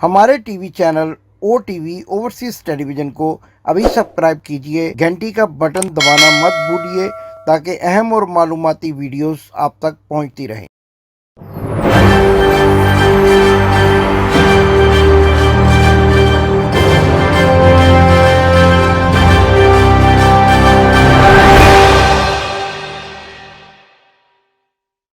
हमारे TV channel ओ TV overseas television को अभी सब्सक्राइब कीजिए, घंटी का बटन दबाना मत भूलिए ताकि अहम और मालूमाती वीडियोस आप तक पहुंचती रहें।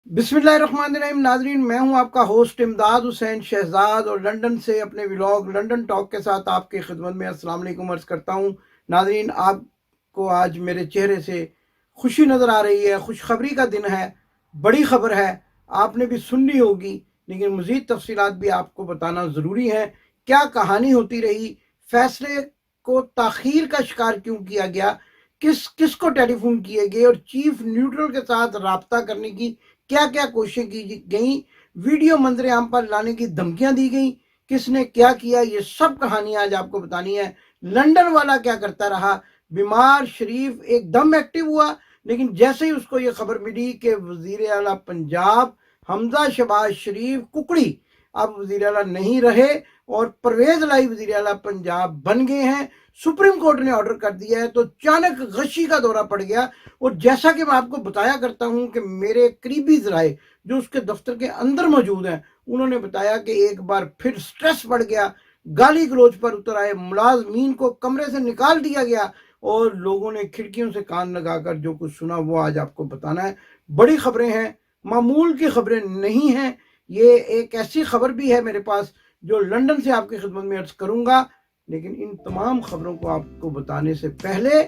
बिस्मिल्लाहिर्रहमानिर्रहीम। नाजरीन, मैं हूं आपका होस्ट इमदाद हुसैन शहजाद और लंदन से अपने व्लॉग लंदन टॉक के साथ आपकी खिदमत में अस्सलाम वालेकुम अर्ज़ करता हूं। नाजरीन, आपको आज मेरे चेहरे से खुशी नज़र आ रही है, खुशखबरी का दिन है, बड़ी खबर है, आपने भी सुननी होगी, लेकिन मज़ीद तफसीलात भी आपको बताना ज़रूरी है। क्या कहानी होती रही, फैसले को ताख़ीर का शिकार क्यों किया गया, किस को टेलीफोन किए गए और चीफ न्यूट्रल के साथ रब्ता करने की क्या क्या कोशिशें की गई, वीडियो मंजर आम पर लाने की धमकियां दी गई, किसने क्या किया, ये सब कहानी आज आपको बतानी है। लंदन वाला क्या करता रहा, बीमार शरीफ एकदम एक्टिव हुआ, लेकिन जैसे ही उसको ये खबर मिली कि वजीर आला पंजाब हमजा शहबाज शरीफ कुकड़ी अब वजीर आला नहीं रहे और परवेज लाई वजीर आला पंजाब बन गए हैं, सुप्रीम कोर्ट ने ऑर्डर कर दिया है, तो अचानक गशी का दौरा पड़ गया। और जैसा कि मैं आपको बताया करता हूं कि मेरे करीबी जराए जो उसके दफ्तर के अंदर मौजूद हैं, उन्होंने बताया कि एक बार फिर स्ट्रेस बढ़ गया, गाली गलौज पर उतर आए, मुलाजमीन को कमरे से निकाल दिया गया और लोगों ने खिड़कियों से कान लगाकर जो कुछ सुना वो आज आपको बताना है। बड़ी खबरें हैं, मामूल की खबरें नहीं हैं। ये एक ऐसी खबर भी है मेरे पास जो लंदन से आपकी खिदमत में अर्ज करूंगा, लेकिन इन तमाम खबरों को आपको बताने से पहले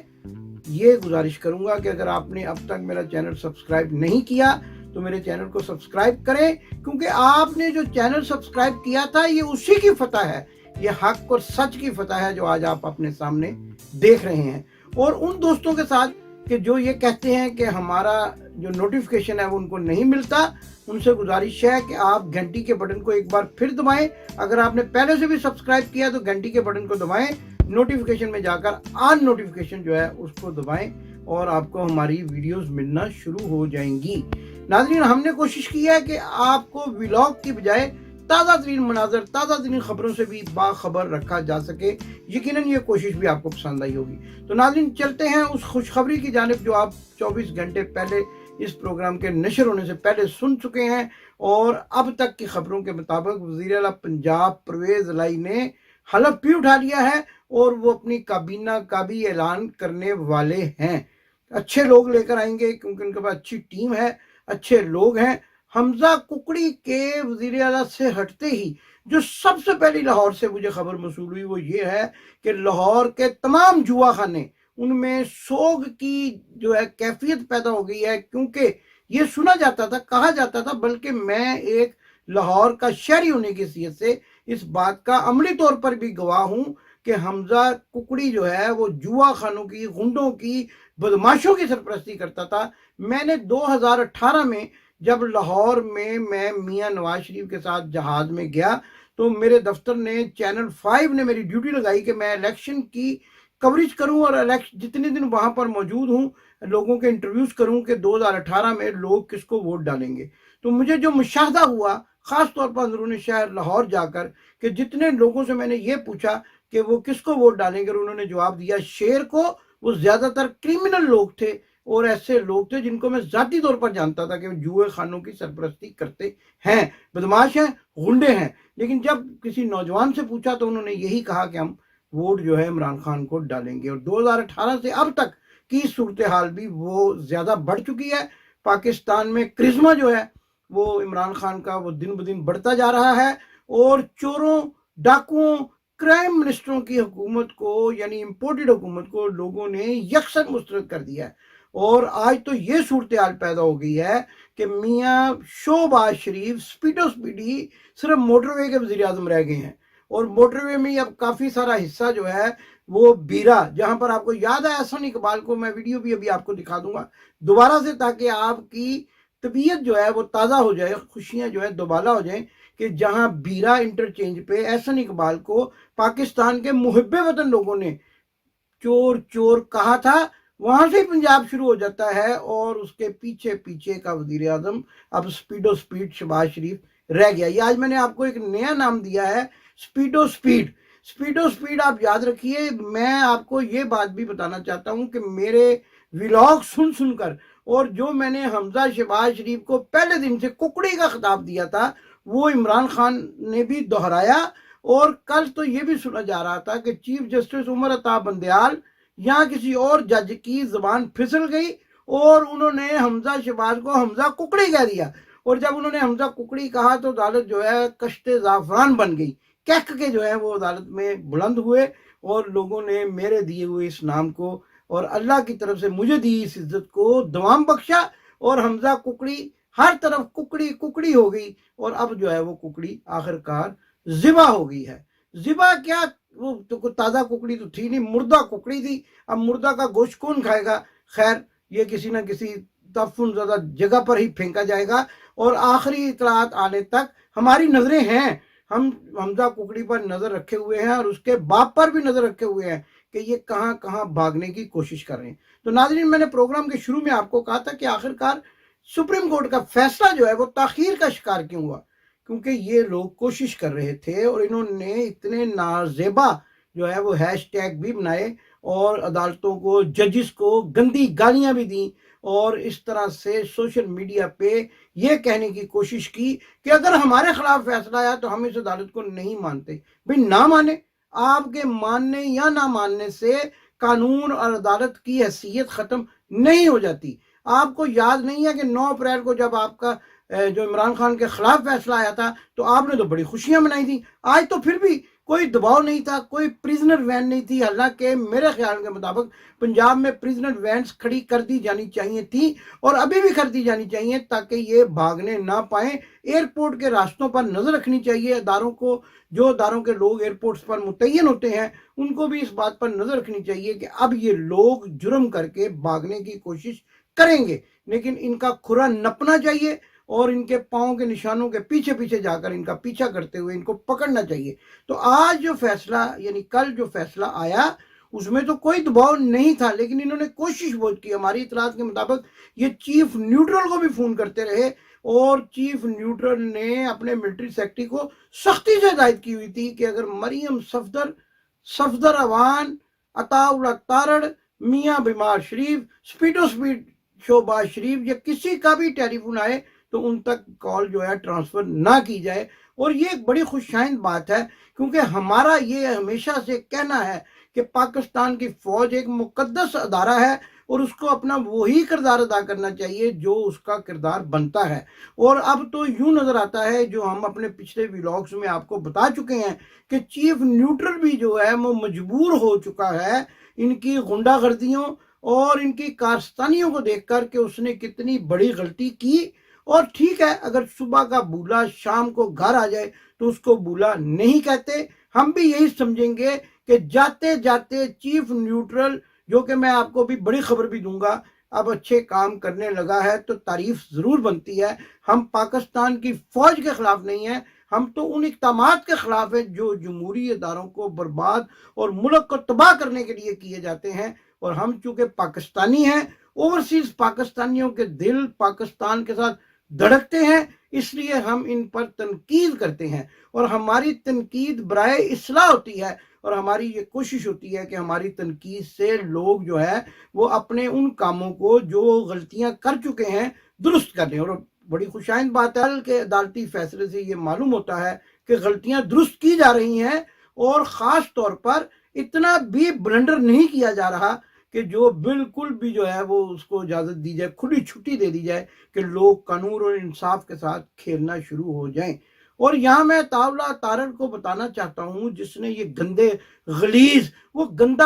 ये गुजारिश करूंगा कि अगर आपने अब तक मेरा चैनल सब्सक्राइब नहीं किया तो मेरे चैनल को सब्सक्राइब करें, क्योंकि आपने जो चैनल सब्सक्राइब किया था ये उसी की फतह है, ये हक और सच की फतह है जो आज आप अपने सामने देख रहे हैं। और उन दोस्तों के साथ कि जो ये कहते हैं कि हमारा जो नोटिफिकेशन है वो उनको नहीं मिलता, उनसे गुजारिश है कि आप घंटी के बटन को एक बार फिर दबाएं। अगर आपने पहले से भी सब्सक्राइब किया तो घंटी के बटन को दबाएं, नोटिफिकेशन में जाकर ऑन नोटिफिकेशन जो है उसको दबाएं और आपको हमारी वीडियोस मिलना शुरू हो जाएंगी। नाज़रीन, हमने कोशिश की है कि आपको व्लॉग की बजाय ताज़ा तरीन मनाजर, ताज़ा तरीन खबरों से भी बाखबर रखा जा सके। यकीनन ये कोशिश भी आपको पसंद आई होगी। तो नाज़रीन, चलते हैं उस खुशखबरी की जानिब जो आप 24 घंटे पहले इस प्रोग्राम के नशर होने से पहले सुन चुके हैं। और अब तक की खबरों के मुताबिक वज़ीर आला पंजाब परवेज लाई ने हलफ भी उठा लिया है और वो अपनी काबीना का भी ऐलान करने वाले हैं। अच्छे लोग लेकर आएंगे क्योंकि उनके पास अच्छी टीम है, अच्छे लोग हैं। हमजा कुकड़ी के वजीर आला से हटते ही जो सबसे पहली लाहौर से मुझे खबर मसूल हुई वो ये है कि लाहौर के तमाम जुआ खाने, उनमें सोग की जो है कैफियत पैदा हो गई है, क्योंकि ये सुना जाता था, कहा जाता था, बल्कि मैं एक लाहौर का शहरी होने की हैसियत से इस बात का अमली तौर पर भी गवाह हूं कि हमजा कुकड़ी जो है वो जुआ खानों की, गुंडों की, बदमाशों की सरपरस्ती करता था। मैंने 2018 में जब लाहौर में मैं मियां नवाज शरीफ के साथ जहाज में गया तो मेरे दफ्तर ने, चैनल 5 ने मेरी ड्यूटी लगाई कि मैं इलेक्शन की कवरेज करूं और जितने दिन वहां पर मौजूद हूं लोगों के इंटरव्यूज करूं कि 2018 में लोग किसको वोट डालेंगे। तो मुझे जो मुशाहदा हुआ खास तौर पर अंदरूनी शहर लाहौर जाकर कि जितने लोगों से मैंने ये पूछा कि वो किसको वोट डालेंगे, और उन्होंने जवाब दिया शेर को। वो ज्यादातर क्रिमिनल लोग थे और ऐसे लोग थे जिनको मैं जाती तौर पर जानता था कि वो जुए खानों की सरपरस्ती करते हैं, बदमाश हैं, गुंडे हैं। लेकिन जब किसी नौजवान से पूछा तो उन्होंने यही कहा कि हम वोट जो है इमरान खान को डालेंगे। और 2018 से अब तक की सूरत हाल भी वो ज्यादा बढ़ चुकी है। पाकिस्तान में क्रिज्मा जो है वो इमरान खान का वो दिन ब दिन बढ़ता जा रहा है और चोरों, डाकुओं, क्राइम मिनिस्टरों की हुकूमत को, यानी इम्पोर्टेड हुकूमत को लोगों ने यकसन मुस्तरद कर दिया है। और आज तो ये सूरत हाल पैदा हो गई है कि मियाँ शहबाज शरीफ स्पीडो स्पीडी सिर्फ मोटरवे के वजीर आजम रह गए हैं। और मोटरवे में अब काफ़ी सारा हिस्सा जो है वो बीरा, जहां पर आपको याद है एहसन इकबाल को, मैं वीडियो भी अभी आपको दिखा दूंगा दोबारा से, ताकि आपकी तबीयत जो है वो ताज़ा हो जाए, खुशियां जो है दोबारा हो जाए, कि जहां बीरा इंटरचेंज पे एहसन इकबाल को पाकिस्तान के मुहिब्बे वतन लोगों ने चोर चोर कहा था, वहां से पंजाब शुरू हो जाता है और उसके पीछे पीछे का वजीर आजम अब स्पीडो स्पीड शहबाज शरीफ रह गया। ये आज मैंने आपको एक नया नाम दिया है स्पीडो स्पीड आप याद रखिए। मैं आपको ये बात भी बताना चाहता हूं कि मेरे व्लॉग सुनकर और जो मैंने हमजा शहबाज शरीफ को पहले दिन से कुकड़ी का खिताब दिया था वो इमरान खान ने भी दोहराया। और कल तो ये भी सुना जा रहा था कि चीफ जस्टिस उमर अता बंदयाल या किसी और जज की जबान फिसल गई और उन्होंने हमजा शहबाज को हमजा कुकड़ी कह दिया। और जब उन्होंने हमजा कुकड़ी कहा तो अदालत जो है कश्ते ज़ाफ़रान बन गई, कहक के जो है वो अदालत में बुलंद हुए और लोगों ने मेरे दिए हुए इस नाम को और अल्लाह की तरफ से मुझे दी इस इज्जत को दवाम बख्शा और हमजा कुकड़ी हर तरफ कुकड़ी कुकड़ी हो गई। और अब जो है वो कुकड़ी आखिरकार ज़िबा हो गई है। ज़िबा क्या, वो तो ताज़ा कुकड़ी तो थी नहीं, मुर्दा कुकड़ी थी। अब मुर्दा का गोश्त कौन खाएगा? खैर ये किसी न किसी तफुन ज़्यादा जगह पर ही फेंका जाएगा और आखिरी इतलात आने तक हमारी नज़रें हैं, हम हमजा कुकड़ी पर नज़र रखे हुए हैं और उसके बाप पर भी नज़र रखे हुए हैं कि ये कहाँ कहाँ भागने की कोशिश कर रहे हैं। तो नाज़रीन, मैंने प्रोग्राम के शुरू में आपको कहा था कि आखिरकार सुप्रीम कोर्ट का फैसला जो है वो ताखीर का शिकार क्यों हुआ? क्योंकि ये लोग कोशिश कर रहे थे और इन्होंने इतने नाजेबा जो है वो हैशटैग भी बनाए और अदालतों को, जजिस को गंदी गालियां भी दी और इस तरह से सोशल मीडिया पे ये कहने की कोशिश की कि अगर हमारे खिलाफ फैसला आया तो हम इस अदालत को नहीं मानते। भाई ना माने, आपके मानने या ना मानने से कानून और अदालत की हैसियत खत्म नहीं हो जाती। आपको याद नहीं है कि 9 अप्रैल को जब आपका जो इमरान खान के खिलाफ फैसला आया था तो आपने तो बड़ी खुशियां मनाई थी। आज तो फिर भी कोई दबाव नहीं था, कोई प्रिजनर वैन नहीं थी। हालांकि मेरे ख्याल के मुताबिक पंजाब में प्रिजनर वैन्स खड़ी कर दी जानी चाहिए थी और अभी भी कर दी जानी चाहिए ताकि ये भागने ना पाए। एयरपोर्ट के रास्तों पर नजर रखनी चाहिए अदारों को, जो अदारों के लोग एयरपोर्ट्स पर मुतय्यन होते हैं उनको भी इस बात पर नजर रखनी चाहिए कि अब ये लोग जुर्म करके भागने की कोशिश करेंगे, लेकिन इनका खुरा नपना चाहिए और इनके पाँव के निशानों के पीछे पीछे जाकर इनका पीछा करते हुए इनको पकड़ना चाहिए। तो आज जो फैसला यानी कल जो फैसला आया उसमें तो कोई दबाव नहीं था, लेकिन इन्होंने कोशिश बहुत की। हमारी इतलात के मुताबिक ये चीफ न्यूट्रल को भी फोन करते रहे और चीफ न्यूट्रल ने अपने मिलिट्री सेक्रेटरी को सख्ती से हिदायत की हुई थी कि अगर मरियम सफदर अवान, अताउल्ला तारड़, मियाँ बीमार शरीफ, स्पीडो शहबाज शरीफ या किसी का भी टेलीफोन आए तो उन तक कॉल जो है ट्रांसफर ना की जाए। और ये एक बड़ी खुशहाइंद बात है क्योंकि हमारा ये हमेशा से कहना है कि पाकिस्तान की फौज एक मुकद्दस अदारा है और उसको अपना वही किरदार अदा करना चाहिए जो उसका किरदार बनता है। और अब तो यूं नजर आता है, जो हम अपने पिछले व्लॉग्स में आपको बता चुके हैं, कि चीफ न्यूट्रल भी जो है वो मजबूर हो चुका है इनकी गुंडागर्दियों और इनकी कारस्तानियों को देखकर कि उसने कितनी बड़ी गलती की। और ठीक है, अगर सुबह का बूला शाम को घर आ जाए तो उसको बूला नहीं कहते। हम भी यही समझेंगे कि जाते जाते चीफ न्यूट्रल, जो कि मैं आपको भी बड़ी खबर भी दूंगा, अब अच्छे काम करने लगा है तो तारीफ जरूर बनती है। हम पाकिस्तान की फौज के खिलाफ नहीं है, हम तो उन इक़दामात के खिलाफ है जो जमहूरी इदारों को बर्बाद और मुल्क को तबाह करने के लिए किए जाते हैं। और हम चूंकि पाकिस्तानी हैं, ओवरसीज पाकिस्तानियों के दिल पाकिस्तान के साथ धड़कते हैं, इसलिए हम इन पर तनकीद करते हैं और हमारी तनकीद बराए इस्लाह होती है। और हमारी ये कोशिश होती है कि हमारी तनकीद से लोग जो है वो अपने उन कामों को जो गलतियां कर चुके हैं दुरुस्त कर लें। और बड़ी खुशाइंद बात है कि अदालती फैसले से ये मालूम होता है कि गलतियां दुरुस्त की जा रही हैं और ख़ास तौर पर इतना भी ब्लंडर नहीं किया जा रहा कि जो बिल्कुल भी जो है वो उसको इजाज़त दी जाए, खुली छुट्टी दे दी जाए कि लोग कानून और इंसाफ के साथ खेलना शुरू हो जाएं। और यहाँ मैं तावला तारड़ को बताना चाहता हूँ जिसने ये गंदा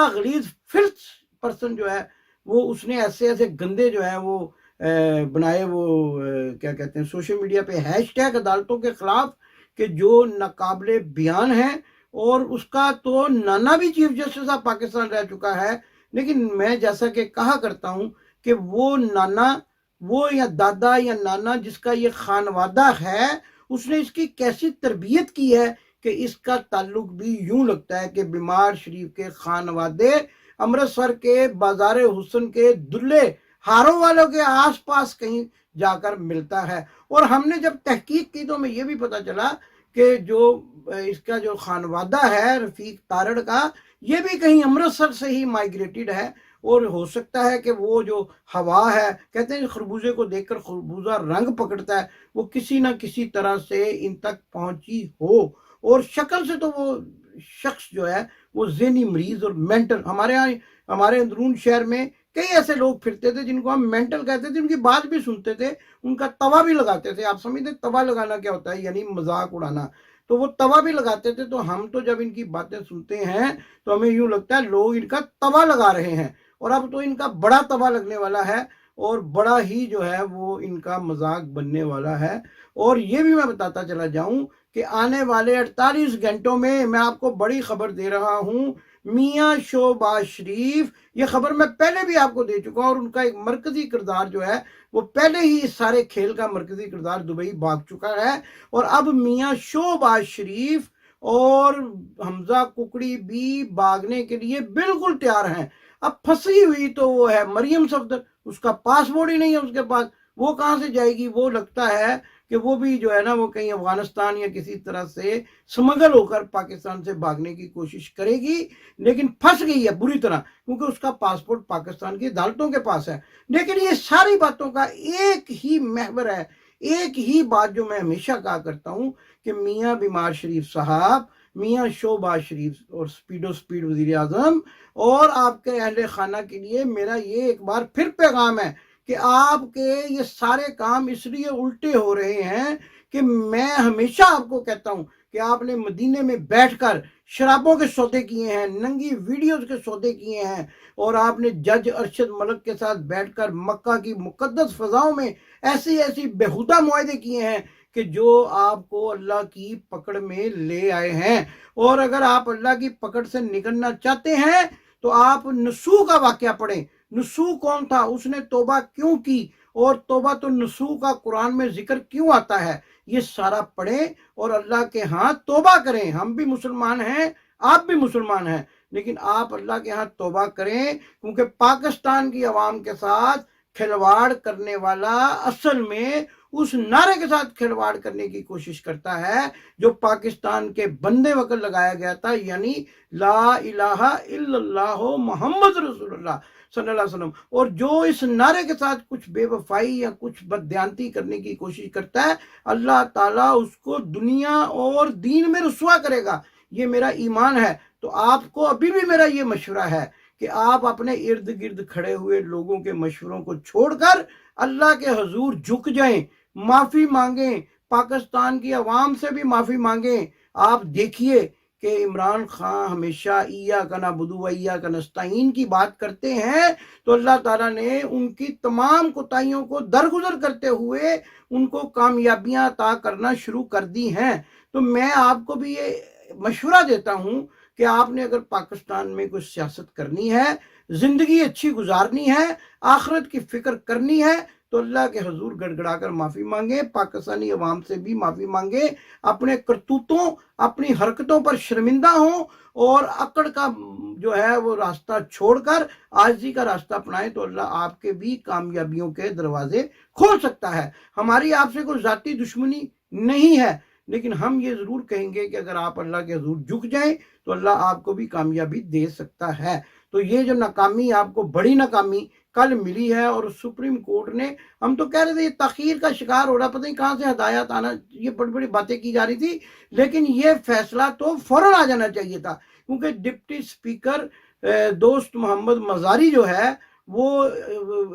गलीज फिल्थ पर्सन जो है वो उसने ऐसे ऐसे गंदे जो है वो बनाए, वो क्या कहते हैं सोशल मीडिया पे हैशटैग अदालतों के खिलाफ कि जो नाकाबिले बयान है। और उसका तो नाना भी चीफ जस्टिस ऑफ पाकिस्तान रह चुका है, लेकिन मैं जैसा कि कहा करता हूं कि वो नाना, वो या दादा या नाना जिसका ये खानवादा है, उसने इसकी कैसी तरबियत की है कि इसका ताल्लुक भी यूं लगता है कि बीमार शरीफ के खानवादे अमृतसर के बाजार हुसन के दुल्ले हारों वालों के आसपास कहीं जाकर मिलता है। और हमने जब तहकीक की तो हमें यह भी पता चला کہ جو اس کا جو خانوادہ ہے رفیق تارڑ کا، یہ بھی کہیں امرتسر سے ہی مائگریٹڈ ہے، اور ہو سکتا ہے کہ وہ جو ہوا ہے، کہتے ہیں خربوزے کو دیکھ کر خربوزہ رنگ پکڑتا ہے، وہ کسی نہ کسی طرح سے ان تک پہنچی ہو، اور شکل سے تو وہ شخص جو ہے وہ ذہنی مریض اور مینٹل، ہمارے اندرون شہر میں کئی ایسے لوگ پھرتے تھے جن کو ہم مینٹل کہتے تھے، ان کی بات بھی سنتے تھے، ان کا توا بھی لگاتے تھے۔ آپ سمجھتے توا لگانا کیا ہوتا ہے؟ یعنی مذاق اڑانا۔ تو وہ توا بھی لگاتے تھے، تو ہم تو جب ان کی باتیں سنتے ہیں تو ہمیں یوں لگتا ہے لوگ ان کا توا لگا رہے ہیں، اور اب تو ان کا بڑا توا لگنے والا ہے، اور بڑا ہی جو ہے وہ ان کا مذاق بننے والا ہے۔ اور یہ بھی میں بتاتا چلا جاؤں کہ آنے والے 48 گھنٹوں میں آپ کو بڑی خبر دے رہا ہوں، میاں شہباز شریف، یہ خبر میں پہلے بھی آپ کو دے چکا ہوں، اور ان کا ایک مرکزی کردار جو ہے وہ پہلے ہی اس سارے کھیل کا مرکزی کردار دبئی بھاگ چکا ہے، اور اب میاں شہباز شریف اور حمزہ ککڑی بھی بھاگنے کے لیے بالکل تیار ہیں۔ اب پھنسی ہوئی تو وہ ہے مریم صفدر، اس کا پاسپورٹ ہی نہیں ہے اس کے پاس، وہ کہاں سے جائے گی؟ وہ لگتا ہے کہ وہ بھی جو ہے نا وہ کہیں افغانستان یا کسی طرح سے سمگل ہو کر پاکستان سے بھاگنے کی کوشش کرے گی، لیکن پھنس گئی ہے بری طرح، کیونکہ اس کا پاسپورٹ پاکستان کی عدالتوں کے پاس ہے۔ لیکن یہ ساری باتوں کا ایک ہی محور ہے، ایک ہی بات جو میں ہمیشہ کہا کرتا ہوں کہ میاں بیمار شریف صاحب، میاں شہباز شریف اور سپیڈ وزیر اعظم اور آپ کے اہل خانہ کے لیے میرا یہ ایک بار پھر پیغام ہے کہ آپ کے یہ سارے کام اس لیے الٹے ہو رہے ہیں کہ میں ہمیشہ آپ کو کہتا ہوں کہ آپ نے مدینے میں بیٹھ کر شرابوں کے سودے کیے ہیں، ننگی ویڈیوز کے سودے کیے ہیں، اور آپ نے جج ارشد ملک کے ساتھ بیٹھ کر مکہ کی مقدس فضاؤں میں ایسی بےہودہ معاہدے کیے ہیں کہ جو آپ کو اللہ کی پکڑ میں لے آئے ہیں۔ اور اگر آپ اللہ کی پکڑ سے نکلنا چاہتے ہیں تو آپ نسوح کا واقعہ پڑھیں۔ نسوح کون تھا؟ اس نے توبہ کیوں کی؟ اور توبہ تو نسوح کا قرآن میں ذکر کیوں آتا ہے؟ یہ سارا پڑھیں اور اللہ کے ہاں توبہ کریں۔ ہم بھی مسلمان ہیں، آپ بھی مسلمان ہیں، لیکن آپ اللہ کے ہاں توبہ کریں، کیونکہ پاکستان کی عوام کے ساتھ کھلواڑ کرنے والا اصل میں اس نعرے کے ساتھ کھلواڑ کرنے کی کوشش کرتا ہے جو پاکستان کے بندے وقت لگایا گیا تھا، یعنی لا الہ الا اللہ محمد رسول اللہ صلی اللہ علیہ وسلم۔ اور جو اس نعرے کے ساتھ کچھ بے وفائی یا کچھ بددیانتی کرنے کی کوشش کرتا ہے، اللہ تعالیٰ اس کو دنیا اور دین میں رسوا کرے گا، یہ میرا ایمان ہے۔ تو آپ کو ابھی بھی میرا یہ مشورہ ہے کہ آپ اپنے ارد گرد کھڑے ہوئے لوگوں کے مشوروں کو چھوڑ کر اللہ کے حضور جھک جائیں، معافی مانگیں، پاکستان کی عوام سے بھی معافی مانگیں۔ آپ دیکھیے کہ عمران خان ہمیشہ ایاک نعبد و ایاک نستعین کی بات کرتے ہیں، تو اللہ تعالیٰ نے ان کی تمام کوتاہیوں کو درگزر کرتے ہوئے ان کو کامیابیاں عطا کرنا شروع کر دی ہیں۔ تو میں آپ کو بھی یہ مشورہ دیتا ہوں کہ آپ نے اگر پاکستان میں کوئی سیاست کرنی ہے، زندگی اچھی گزارنی ہے، آخرت کی فکر کرنی ہے، تو اللہ کے حضور گڑ گڑا کر معافی مانگیں، پاکستانی عوام سے بھی معافی مانگیں، اپنے کرتوتوں اپنی حرکتوں پر شرمندہ ہوں، اور اکڑ کا جو ہے وہ راستہ چھوڑ کر عاجزی کا راستہ اپنائیں، تو اللہ آپ کے بھی کامیابیوں کے دروازے کھول سکتا ہے۔ ہماری آپ سے کوئی ذاتی دشمنی نہیں ہے، لیکن ہم یہ ضرور کہیں گے کہ اگر آپ اللہ کے حضور جھک جائیں تو اللہ آپ کو بھی کامیابی دے سکتا ہے۔ تو یہ جو ناکامی آپ کو بڑی ناکامی کل ملی ہے، اور سپریم کورٹ نے، ہم تو کہہ رہے تھے یہ تاخیر کا شکار ہو رہا، پتہ نہیں کہاں سے ہدایات آنا، یہ بڑی بڑی باتیں کی جا رہی تھی، لیکن یہ فیصلہ تو فوراً آ جانا چاہیے تھا، کیونکہ ڈپٹی سپیکر دوست محمد مزاری جو ہے وہ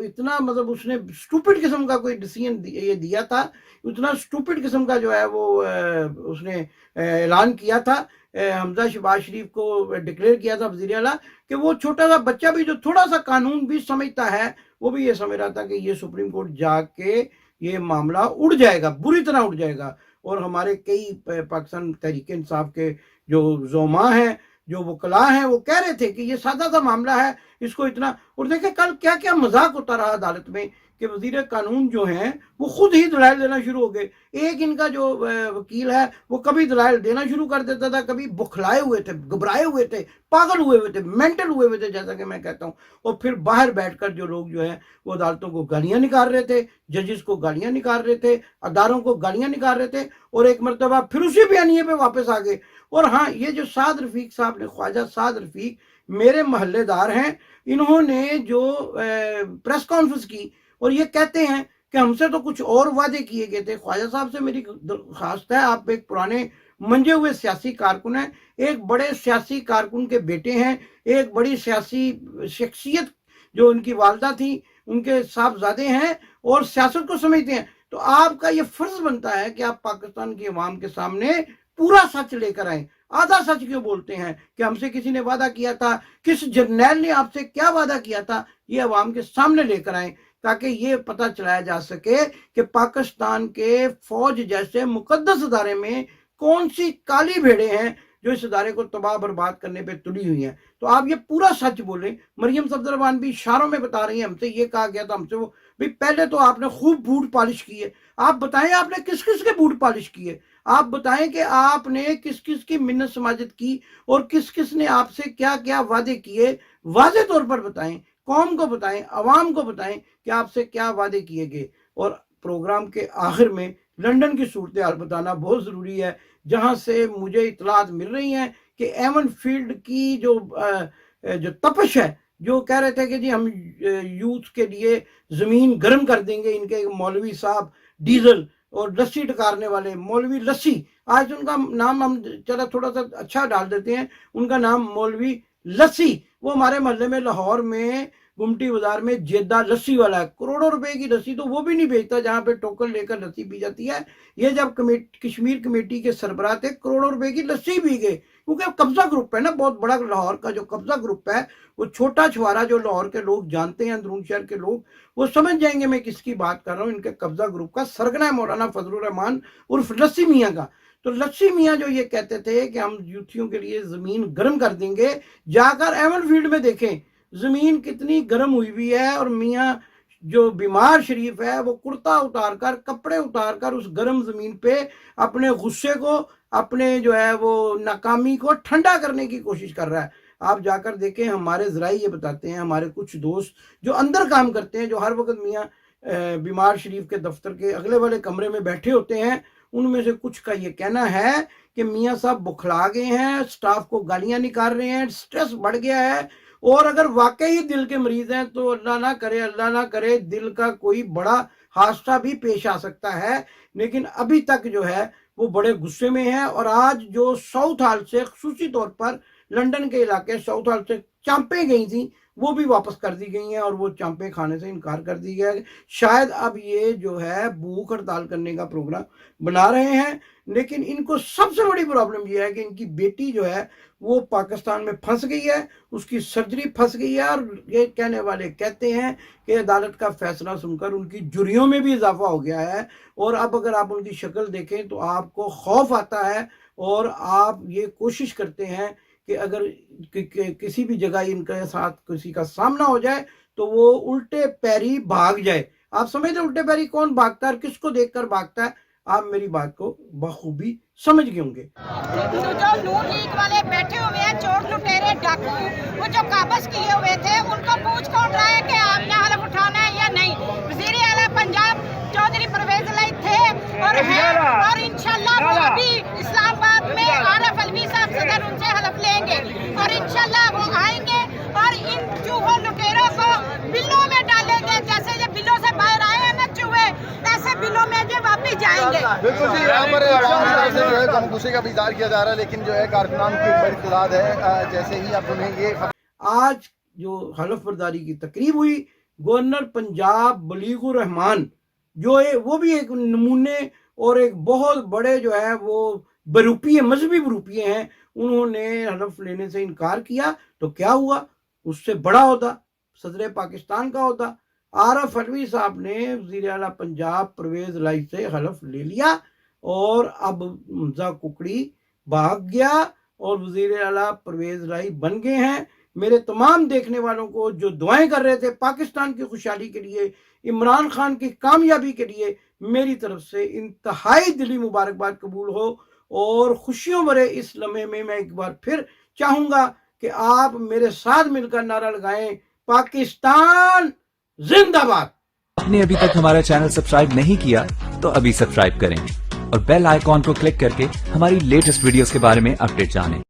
اتنا مطلب اس نے سٹوپڈ قسم کا کوئی ڈیسیژن یہ دیا تھا، اتنا سٹوپڈ قسم کا جو ہے وہ اس نے اعلان کیا تھا، حمزہ شہباز شریف کو ڈکلیئر کیا تھا وزیر اعلیٰ، کہ وہ چھوٹا سا بچہ بھی جو تھوڑا سا قانون بھی سمجھتا ہے وہ بھی یہ سمجھ رہا تھا کہ یہ سپریم کورٹ جا کے یہ معاملہ اڑ جائے گا، بری طرح اڑ جائے گا۔ اور ہمارے کئی پاکستان تحریک انصاف کے جو زعماء ہیں जो वकला हैं वो कह रहे थे कि ये सादा सा मामला है, इसको इतना, और देखें कल क्या क्या मजाक होता रहा अदालत में कि वजीर कानून जो हैं वो खुद ही दलाइल देना शुरू हो गए। एक इनका जो वकील है वो कभी दलाइल देना शुरू कर देता था, कभी बुखलाए हुए थे, घबराए हुए थे, पागल हुए हुए थे, मेंटल हुए हुए थे जैसा कि मैं कहता हूँ। और फिर बाहर बैठकर जो लोग जो है वो अदालतों को गालियां निकाल रहे थे, जजेस को गालियां निकाल रहे थे, अदारों को गालियां निकाल रहे थे, और एक मरतबा फिर उसी बयानिए पे वापस आ गए। और हाँ, ये जो साद रफीक साहब ने, ख्वाजा साद रफीक मेरे मोहल्लेदार हैं, इन्होंने जो प्रेस कॉन्फ्रेंस की और ये कहते हैं कि हमसे तो कुछ और वादे किए गए थे। ख्वाजा साहब से मेरी दरख्वास्त है, आप एक पुराने मंजे हुए सियासी कारकुन हैं, एक बड़े सियासी कारकुन के बेटे हैं, एक बड़ी सियासी शख्सियत जो उनकी वालदा थी उनके साहबजादे हैं और सियासत को समझते हैं, तो आपका ये फर्ज बनता है कि आप पाकिस्तान की अवाम के सामने पूरा सच लेकर आए। आधा सच क्यों बोलते हैं कि हमसे किसी ने वादा किया था, किस जर्नैल ने आपसे क्या वादा किया था, ये अवाम के सामने लेकर आए ताकि ये पता चलाया जा सके कि पाकिस्तान के फौज जैसे मुकद्दस अदारे में कौन सी काली भेड़े हैं जो इस अदारे को तबाह बर्बाद करने पे तुली हुई हैं। तो आप ये पूरा सच बोलें। मरियम सफदरजमान भी इशारों में बता रही है, हमसे ये कहा गया था, हमसे वो। भाई पहले तो आपने खूब बूट पॉलिश किए, आप बताएं आपने किस किस के बूट पॉलिश किए, आप बताएं कि आपने किस किस की मिन्नत समाजत की और किस किस ने आपसे क्या क्या वादे किए, वाजे तौर पर बताएं, कौम को बताएं, अवाम को बताएं कि आपसे क्या वादे किए गए। और प्रोग्राम के आखिर में लंदन की सूरत हाल बताना बहुत ज़रूरी है, जहां से मुझे इतलात मिल रही हैं कि एवन फील्ड की जो तपश है, जो कह रहे थे कि जी हम यूथ के लिए ज़मीन गर्म कर देंगे, इनके मौलवी साहब डीजल और लस्सी टकारने वाले मौलवी लस्सी, आज उनका नाम हम चला थोड़ा सा अच्छा डाल देते हैं, उनका नाम मौलवी लस्सी। वो हमारे मोहल्ले में लाहौर में गुमटी बाजार में जेदा लस्सी वाला है, करोड़ों रुपए की लस्सी तो वो भी नहीं बेचता जहाँ पे टोकन लेकर लस्सी पी जाती है। ये जब कश्मीर कमेटी के सरबराह थे, करोड़ों रुपए की लस्सी पी गए, क्योंकि कब्जा ग्रुप है ना, बहुत बड़ा लाहौर का जो कब्जा ग्रुप है, वो छोटा छुआरा जो लाहौर के लोग जानते हैं, अंदरून शहर के लोग वो समझ जाएंगे मैं किसकी बात कर रहा हूँ। इनके कब्जा ग्रुप का सरगना है मौलाना फजलुर रहमान उर्फ लस्सी मियाँ का। तो लस्सी मियाँ जो ये कहते थे कि हम यूथियों के लिए जमीन गर्म कर देंगे, जाकर एवन फील्ड में देखें जमीन कितनी गर्म हुई हुई है, और मियाँ जो बीमार शरीफ है वो कुर्ता उतार कर, कपड़े उतार कर उस गर्म जमीन पे अपने गुस्से को, अपने जो है वो नाकामी को ठंडा करने की कोशिश कर रहा है। आप जाकर देखें, हमारे ज़राई ये बताते हैं, हमारे कुछ दोस्त जो अंदर काम करते हैं, जो हर वक्त मियाँ बीमार शरीफ के दफ्तर के अगले वाले कमरे में बैठे होते हैं, उनमें से कुछ का ये कहना है कि मियाँ साहब बुखला गए हैं, स्टाफ को गालियां निकाल रहे हैं, स्ट्रेस बढ़ गया है, और अगर वाकई दिल के मरीज हैं तो अल्लाह ना करे दिल का कोई बड़ा हादसा भी पेश आ सकता है। लेकिन अभी तक जो है वो बड़े गुस्से में है। और आज जो साउथ हाल से, खुसूसी तौर पर लंदन के इलाके साउथ हाल से चांपें गई थी, वो भी वापस कर दी गई हैं और वो चांपें खाने से इनकार कर दी गया है। शायद अब ये जो है भूख हड़ताल करने का प्रोग्राम बना रहे हैं। लेकिन इनको सबसे बड़ी प्रॉब्लम ये है कि इनकी बेटी जो है वो पाकिस्तान में फंस गई है, उसकी सर्जरी फंस गई है, और ये कहने वाले कहते हैं कि अदालत का फैसला सुनकर उनकी जुर्रियों में भी इजाफा हो गया है। और अब अगर आप उनकी शक्ल देखें तो आपको खौफ आता है, और आप ये कोशिश करते हैं कि अगर किसी भी जगह इनके साथ किसी का सामना हो जाए तो वो उल्टे पैरी भाग जाए। आप समझते उल्टे पैरी कौन भागता है और किसको देखकर भागता है? आप मेरी बात को बखूबी समझ गए होंगे। जो नून लीग वाले बैठे हुए हैं, चोर लुटेरे डाकू, वो जो काबज किए हुए थे, उनको पूछ कौन रहा है कि आपने हलफ उठाना है या नहीं? वजीर आला पंजाब चौधरी परवेज लाई थे और है, और इंशाल्लाह वो अभी इस्लामाबाद में आरफ अलवी साहब सदर उनसे हलफ लेंगे, और इंशाल्लाह वो आएंगे और इन चूहों लुटेरों को बिलों में डालेंगे। जैसे ये बिलों से बाहर आए हैं ना चूहे, ऐसे बिलों में ये वापिस जाएंगे। बिल्कुल जी, यहाँ पर जो है गमगुस्से का इज़हार किया जा रहा है, लेकिन जो है कारकुनान की बड़ी तादाद है। जैसे ही आप सुनें ये आज जो हलफ बर्दारी की तकरीब हुई, गवर्नर पंजाब बलीगुर रहमान जो है वो भी एक नमूने और एक बहुत बड़े जो है वो बरूपिये, मजहबी बरूपिये हैं, उन्होंने हलफ लेने से इनकार किया। तो क्या हुआ? उससे बड़ा होता सदर पाकिस्तान का होता। आरफ अलवी साहब ने वज़ीर आला पंजाब परवेज लाई से हलफ ले लिया, और अब हमजा कुकड़ी भाग गया اور وزیر اعلیٰ پرویز رائی بن گئے ہیں۔ میرے تمام دیکھنے والوں کو جو دعائیں کر رہے تھے پاکستان کی خوشحالی کے لیے، عمران خان کی کامیابی کے لیے، میری طرف سے انتہائی دلی مبارکباد قبول ہو۔ اور خوشیوں بھرے اس لمحے میں ایک بار پھر چاہوں گا کہ آپ میرے ساتھ مل کر نعرہ لگائیں، پاکستان زندہ باد۔ آپ نے ابھی تک ہمارا چینل سبسکرائب نہیں کیا تو ابھی سبسکرائب کریں اور بیل آئیکن کو کلک کر کے ہماری لیٹسٹ ویڈیوز کے بارے میں اپڈیٹ جانیں۔